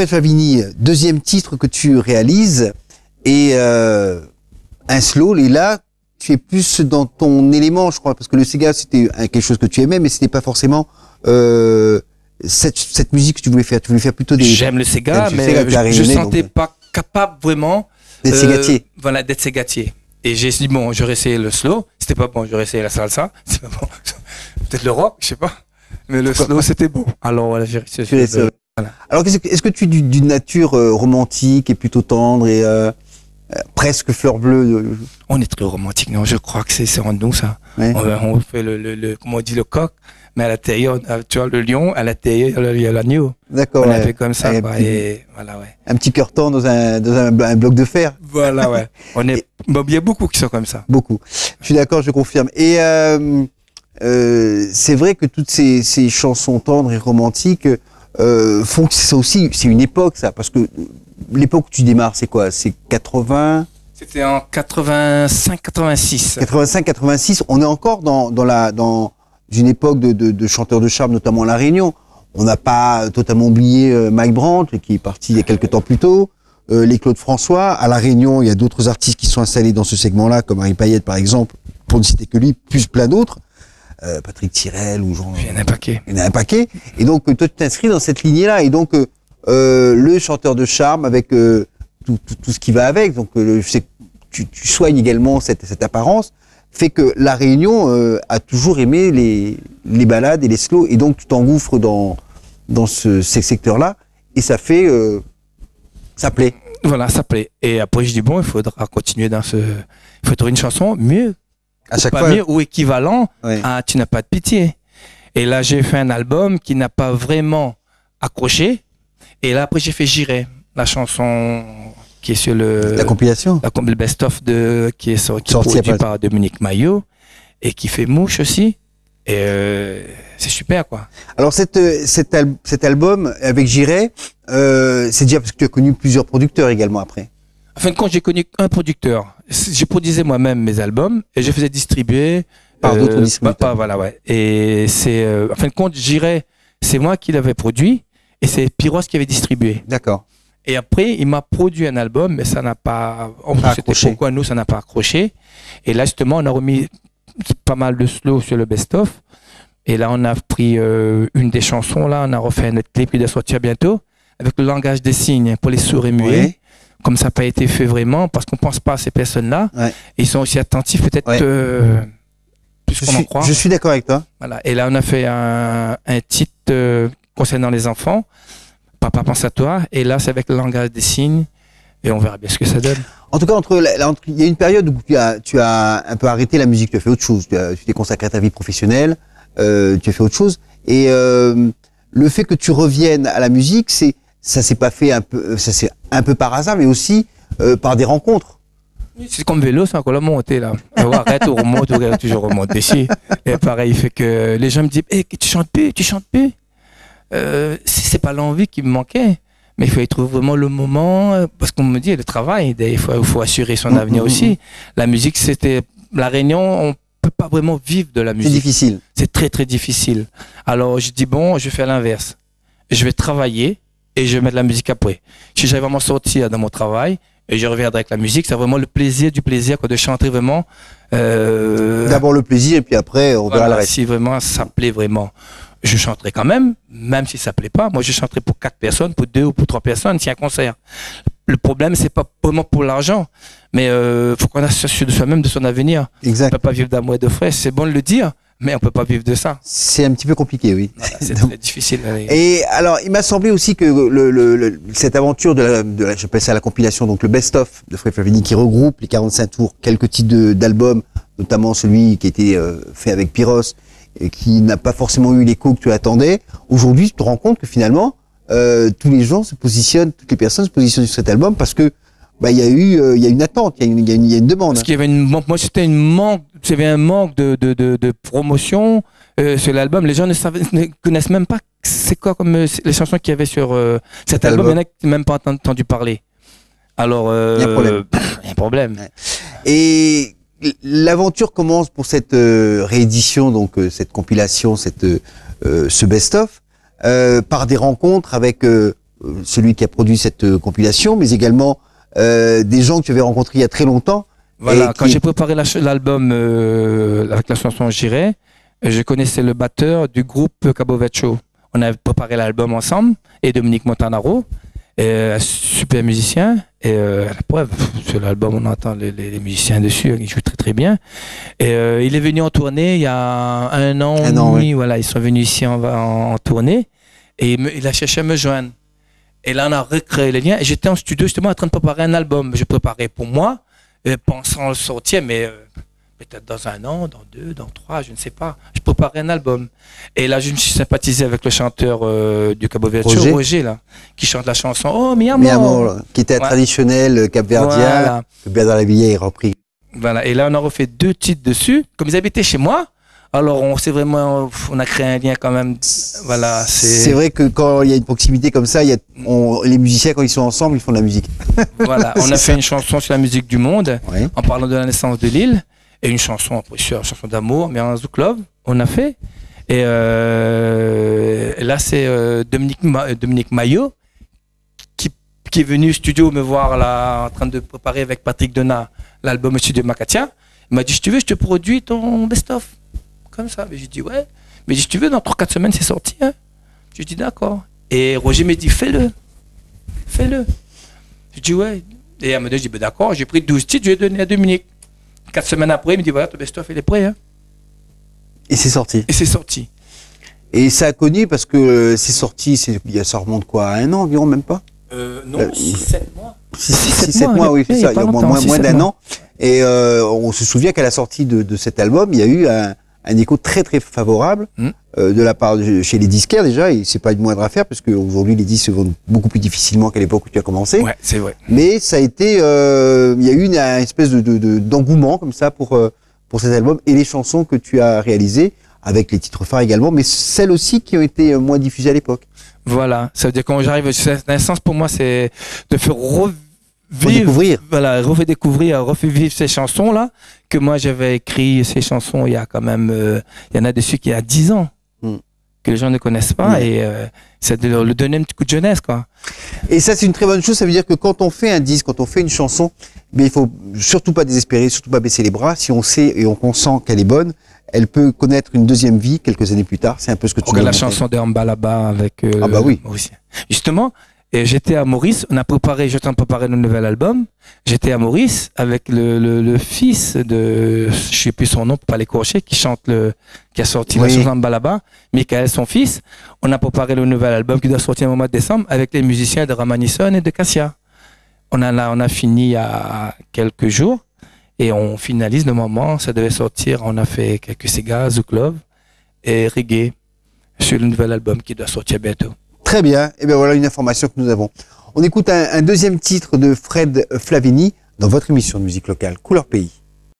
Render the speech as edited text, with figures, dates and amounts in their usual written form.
Fred Favini, deuxième titre que tu réalises, et un slow, et là, tu es plus dans ton élément, je crois, parce que le Sega, c'était quelque chose que tu aimais, mais c'était pas forcément cette musique que tu voulais faire. Tu voulais faire plutôt des... J'aime le Sega, mais je ne sentais pas capable vraiment d'être ségatier. Voilà, d'être ségatier. Et j'ai dit, bon, j'aurais essayé le slow, c'était pas bon, j'aurais essayé la salsa, c'est pas bon. Peut-être le rock, je sais pas. Mais le slow, c'était bon. Alors voilà, j'ai réussi. Voilà. Alors, est-ce que tu es d'une nature romantique et plutôt tendre et presque fleur bleue? On est très romantique, non? Je crois que c'est en nous, ça. Ouais. On fait comment on dit, le coq, mais à l'intérieur, tu vois, le lion, à l'intérieur, il y a l'agneau. D'accord. On a fait comme ça, quoi, et voilà, ouais. Un petit cœur tendre dans un bloc de fer. Voilà, ouais. Il y a beaucoup qui sont comme ça. Beaucoup. Je suis d'accord, je confirme. Et c'est vrai que toutes ces chansons tendres et romantiques font que c'est une époque, ça, parce que l'époque où tu démarres, c'est quoi? C'est 80? C'était en 85-86. 85-86. On est encore dans une époque de chanteurs de charme, notamment à La Réunion. On n'a pas totalement oublié Mike Brandt, qui est parti il y a quelques temps plus tôt. Les Claude François. À La Réunion, il y a d'autres artistes qui sont installés dans ce segment-là, comme Harry Payette, par exemple, pour ne citer que lui, plus plein d'autres. Patrick Tirel ou Jean. Il y en a un paquet. Il y en a un paquet. Et donc, toi, tu t'inscris dans cette lignée-là. Et donc, le chanteur de charme avec tout ce qui va avec. Donc, tu soignes également cette apparence, fait que La Réunion a toujours aimé les ballades et les slows. Et donc, tu t'engouffres dans ces secteurs-là. Et ça fait... ça plaît. Voilà, ça plaît. Et après, je dis, bon, il faudra continuer dans ce... Il faut trouver une chanson mieux. À chaque pas fois. Mieux ou équivalent Ouais. à Tu n'as pas de pitié. Et là, j'ai fait un album qui n'a pas vraiment accroché. Et là, après, j'ai fait J'irai, la chanson qui est sur La compilation. le best-of qui est produit par Dominique Maillot et qui fait mouche aussi. Et c'est super, quoi. Alors, cet album avec J'irai, c'est déjà parce que tu as connu plusieurs producteurs également après. En fin de compte, j'ai connu un producteur. Je produisais moi-même mes albums et je faisais distribuer par d'autres distributeurs. Voilà, ouais. Et c'est, en fin de compte, J'irai, c'est moi qui l'avais produit et c'est Pyros qui avait distribué. D'accord. Et après, il m'a produit un album, mais ça n'a pas... C'était pourquoi nous, ça n'a pas accroché. Et là, justement, on a remis pas mal de slow sur le best-of. Et là, on a pris une des chansons, là, on a refait notre clip qui doit sortir bientôt, avec le langage des signes pour les sourds et muets. Ouais. Comme ça n'a pas été fait vraiment, parce qu'on ne pense pas à ces personnes-là. Ouais. Et ils sont aussi attentifs, peut-être, plus qu'on en croit. Je suis d'accord avec toi. Voilà. Et là, on a fait un titre concernant les enfants. Papa pense à toi, et là c'est avec le langage des signes, et on verra bien ce que ça donne. En tout cas, il y a une période où tu as un peu arrêté la musique, tu as fait autre chose, tu t'es consacré à ta vie professionnelle, tu as fait autre chose, et le fait que tu reviennes à la musique, ça s'est un peu par hasard, mais aussi par des rencontres. C'est comme vélo, c'est encore la montée là. Arrête, on remonte, on regarde toujours remonter ici. Et pareil, il fait que les gens me disent, hey, tu chantes plus. C'est pas l'envie qui me manquait, mais il faut y trouver vraiment le moment, parce qu'on me dit le travail, il faut assurer son avenir aussi. La musique, c'était La Réunion, on peut pas vraiment vivre de la musique. C'est difficile. C'est très très difficile. Alors je dis bon, je vais faire l'inverse. Je vais travailler et je vais mettre la musique après. Si j'arrive à m'en sortir dans mon travail et je reviendrai avec la musique, c'est vraiment le plaisir du plaisir quoi, de chanter vraiment. D'abord le plaisir et puis après on verra le reste. Si vraiment ça plaît vraiment. Je chanterai quand même si ça plaît pas. Moi, je chanterai pour 4 personnes, pour 2 ou pour 3 personnes, s'il y a un concert. Le problème, c'est pas vraiment pour l'argent, mais faut qu'on assure de soi-même, de son avenir. Exact. On peut pas vivre d'amour et de frais. C'est bon de le dire, mais on peut pas vivre de ça. C'est un petit peu compliqué, oui. Voilà, c'est très difficile. Et alors, il m'a semblé aussi que cette aventure j'appelle ça la compilation, donc le best-of de Fred Favini, qui regroupe les 45 tours, quelques titres d'albums, notamment celui qui a été fait avec Pyros, et qui n'a pas forcément eu l'écho que tu attendais. Aujourd'hui, tu te rends compte que finalement, tous les gens se positionnent, toutes les personnes se positionnent sur cet album parce que il y a une attente, il y a une demande. Parce qu'il y avait un manque de promotion sur l'album. Les gens ne connaissent même pas c'est quoi comme les chansons qu'il y avait sur cet album. Il y en a qui n'ont même pas entendu parler. Alors, il y a un problème. Il y a un problème. Ouais. Et l'aventure commence pour cette réédition, donc cette compilation, ce best-of, par des rencontres avec celui qui a produit cette compilation, mais également des gens que tu avais rencontrés il y a très longtemps. Voilà, quand j'ai préparé l'album avec la chanson J'irai, je connaissais le batteur du groupe Cabo Vecchio. On avait préparé l'album ensemble, et Dominique Montanaro, un super musicien. Et la preuve, sur l'album, on entend les musiciens dessus, ils jouent très très bien. Et il est venu en tournée il y a un an et demi. Oui. Voilà, ils sont venus ici en tournée, et il a cherché à me joindre. Et là, on a recréé les liens. Et j'étais en studio justement en train de préparer un album. Je préparais pour moi, pensant le sortir, mais peut-être dans un an, dans 2, dans 3, je ne sais pas. Je préparais un album. Et là, je me suis sympathisé avec le chanteur du Cabo Verde, Roger, là, qui chante la chanson Oh, mi amor, qui était traditionnel capverdien, voilà. Que Bernard Lavilliers a repris. Voilà. Et là, on a refait 2 titres dessus. Comme ils habitaient chez moi, alors on a créé un lien quand même. Voilà. C'est vrai que quand il y a une proximité comme ça, les musiciens, quand ils sont ensemble, ils font de la musique. Voilà. On a fait une chanson sur la musique du monde, oui. En parlant de la naissance de l'île. Et une chanson, une chanson d'amour, mais en Zouk Love, on a fait. Et là, c'est Dominique Maillot qui est venu au studio me voir là, en train de préparer avec Patrick Donat l'album Studio Makatia. Il m'a dit, si tu veux, je te produis ton best-of. Comme ça. J'ai dit, ouais. Mais si tu veux, dans 3-4 semaines, c'est sorti. Hein. J'ai dit, d'accord. Et Roger m'a dit, fais-le. Fais-le. J'ai dit, ouais. Et elle m'a dit, ben, d'accord. J'ai pris 12 titres, je lui ai donné à Dominique. 4 semaines après, il me dit, voilà, ton best-of, il est prêt. Hein. Et c'est sorti. Et c'est sorti. Et ça a connu parce que c'est sorti, ça remonte quoi, à 1 an environ, même pas non, 6-7 mois. 6-7 mois, oui, c'est ça, il y a moins d'un an. Et on se souvient qu'à la sortie de cet album, il y a eu un écho très très favorable de la part chez les disquaires déjà, et c'est pas une moindre affaire parce qu'aujourd'hui les disques se vendent beaucoup plus difficilement qu'à l'époque où tu as commencé. Ouais, c'est vrai. Mais ça a été, il y a eu une espèce d'engouement comme ça pour cet album et les chansons que tu as réalisées avec les titres phares également, mais celles aussi qui ont été moins diffusées à l'époque. Voilà, ça veut dire quand j'arrive, l'instance pour moi c'est de faire redécouvrir. Voilà, redécouvrir, revivre ces chansons-là, que moi j'avais écrit ces chansons il y a quand même, il y en a dessus qui a 10 ans, que les gens ne connaissent pas, et c'est de leur donner un petit coup de jeunesse, quoi. Et ça c'est une très bonne chose, ça veut dire que quand on fait un disque, quand on fait une chanson, mais il faut surtout pas désespérer, surtout pas baisser les bras, si on sait et on sent qu'elle est bonne, elle peut connaître une deuxième vie quelques années plus tard, c'est un peu ce que tu regarde la chanson de Ambalaba avec ah bah oui. Maurice. Justement, et j'étais à Maurice, j'étais en train de préparer le nouvel album. J'étais à Maurice avec le fils de, je sais plus son nom pour pas l'écorcher, qui a sorti la chanson Balaba, Michael, son fils. On a préparé le nouvel album qui doit sortir au mois de décembre avec les musiciens de Ramanisson et de Cassia. On a fini il y a quelques jours et on finalise le moment. Ça devait sortir. On a fait quelques cigares, Zouk Love et Reggae sur le nouvel album qui doit sortir bientôt. Très bien, et bien voilà une information que nous avons. On écoute un deuxième titre de Fred Flavini dans votre émission de musique locale, Couleur Pays.